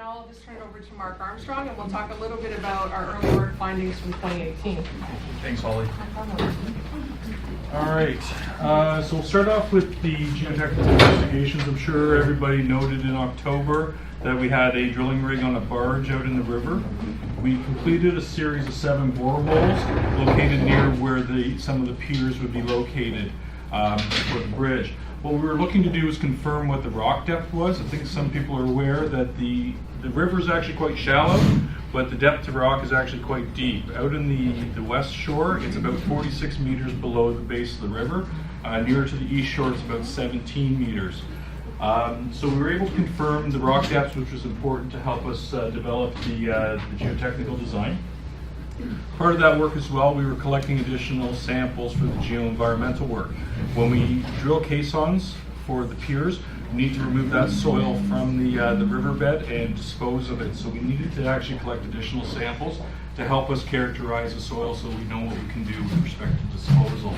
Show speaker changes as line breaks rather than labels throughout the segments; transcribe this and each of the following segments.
now I'll just turn it over to Mark Armstrong, and we'll talk a little bit about our early work findings from 2018.
Thanks, Holly. All right, so we'll start off with the geotechnical investigations. I'm sure everybody noted in October that we had a drilling rig on a barge out in the river. We completed a series of 7 boreholes located near where some of the piers would be located for the bridge. What we were looking to do was confirm what the rock depth was. I think some people are aware that the river is actually quite shallow, but the depth of rock is actually quite deep. Out in the west shore, it's about 46 meters below the base of the river. Nearer to the east shore, it's about 17 meters. So we were able to confirm the rock depth, which was important to help us develop the geotechnical design. Part of that work as well, we were collecting additional samples for the geoenvironmental work. When we drill caissons for the piers, we need to remove that soil from the riverbed and dispose of it. So we needed to actually collect additional samples to help us characterize the soil so we know what we can do with respect to disposal.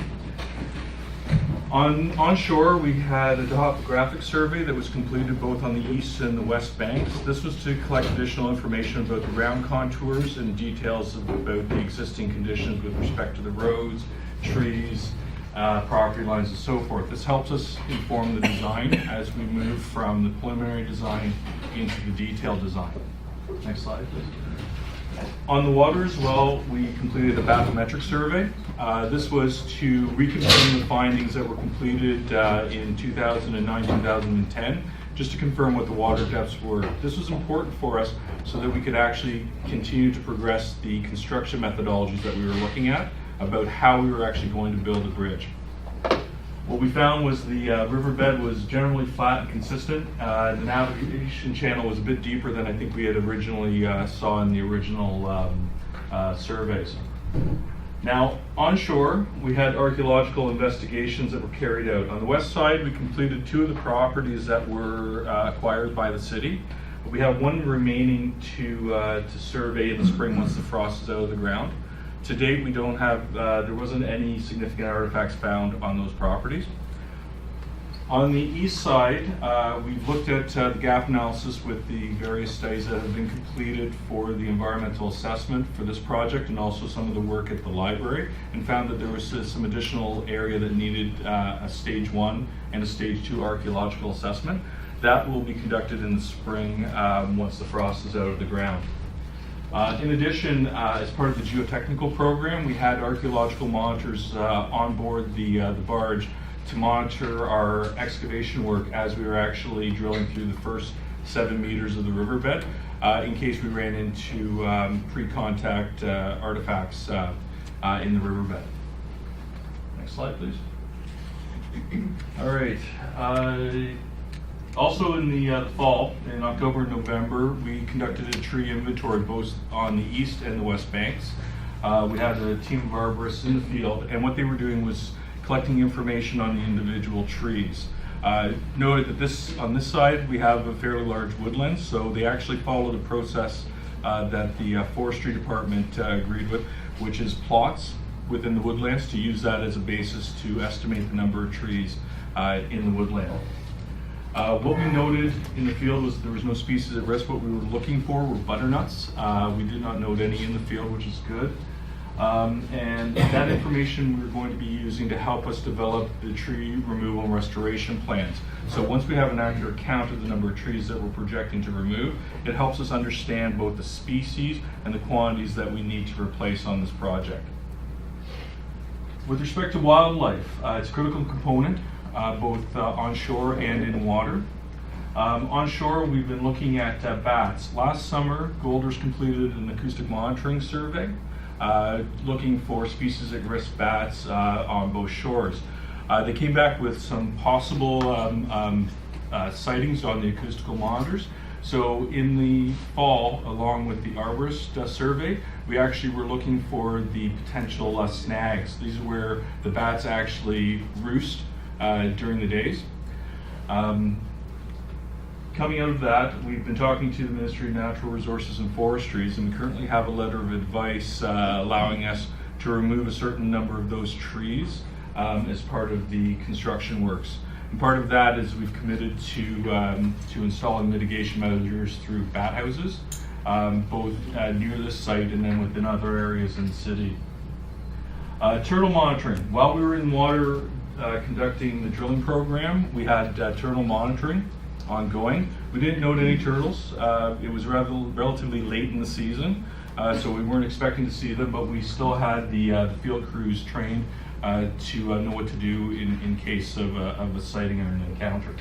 Onshore, we had a topographic survey that was completed both on the east and the west banks. This was to collect additional information about the ground contours and details about the existing conditions with respect to the roads, trees, property lines, and so forth. This helps us inform the design as we move from the preliminary design into the detailed design. Next slide, please. On the water as well, we completed a bathymetric survey. This was to reconfirm the findings that were completed in 2009-2010, just to confirm what the water depths were. This was important for us so that we could actually continue to progress the construction methodologies that we were looking at about how we were actually going to build a bridge. What we found was the riverbed was generally flat and consistent. The navigation channel was a bit deeper than I think we had originally saw in the original surveys. Now, onshore, we had archaeological investigations that were carried out. On the west side, we completed 2 of the properties that were acquired by the city. We have 1 remaining to survey in the spring once the frost is out of the ground. To date, we don't have, there wasn't any significant artifacts found on those properties. On the east side, we've looked at the gap analysis with the various studies that have been completed for the environmental assessment for this project and also some of the work at the library, and found that there was some additional area that needed a stage 1 and a stage 2 archaeological assessment. That will be conducted in the spring once the frost is out of the ground. In addition, as part of the geotechnical program, we had archaeological monitors on board the barge to monitor our excavation work as we were actually drilling through the first 7 meters of the riverbed in case we ran into pre-contact artifacts in the riverbed. Next slide, please. All right. Also in the fall, in October and November, we conducted a tree inventory both on the east and the west banks. We had a team of arborists in the field, and what they were doing was collecting information on the individual trees. Noted that on this side, we have a fairly large woodland, so they actually followed a process that the forestry department agreed with, which is plots within the woodlands to use that as a basis to estimate the number of trees in the woodland. What we noted in the field was there was no species at risk. What we were looking for were butternuts. We did not note any in the field, which is good. And that information we're going to be using to help us develop the tree removal and restoration plans. So once we have an accurate count of the number of trees that we're projecting to remove, it helps us understand both the species and the quantities that we need to replace on this project. With respect to wildlife, it's a critical component. Both onshore and in water. Onshore, we've been looking at bats. Last summer, Golders completed an acoustic monitoring survey looking for species at risk bats on both shores. They came back with some possible sightings on the acoustical monitors. So in the fall, along with the arborist survey, we actually were looking for the potential snags. These are where the bats actually roost during the days. Coming out of that, we've been talking to the Ministry of Natural Resources and Forestries, and we currently have a letter of advice allowing us to remove a certain number of those trees as part of the construction works. And part of that is we've committed to installing mitigation measures through bat houses, both near this site and then within other areas in the city. Turtle monitoring. While we were in water conducting the drilling program, we had turtle monitoring ongoing. We didn't note any turtles. It was relatively late in the season, so we weren't expecting to see them, but we still had the field crews trained to know what to do in case of a sighting or an encounter.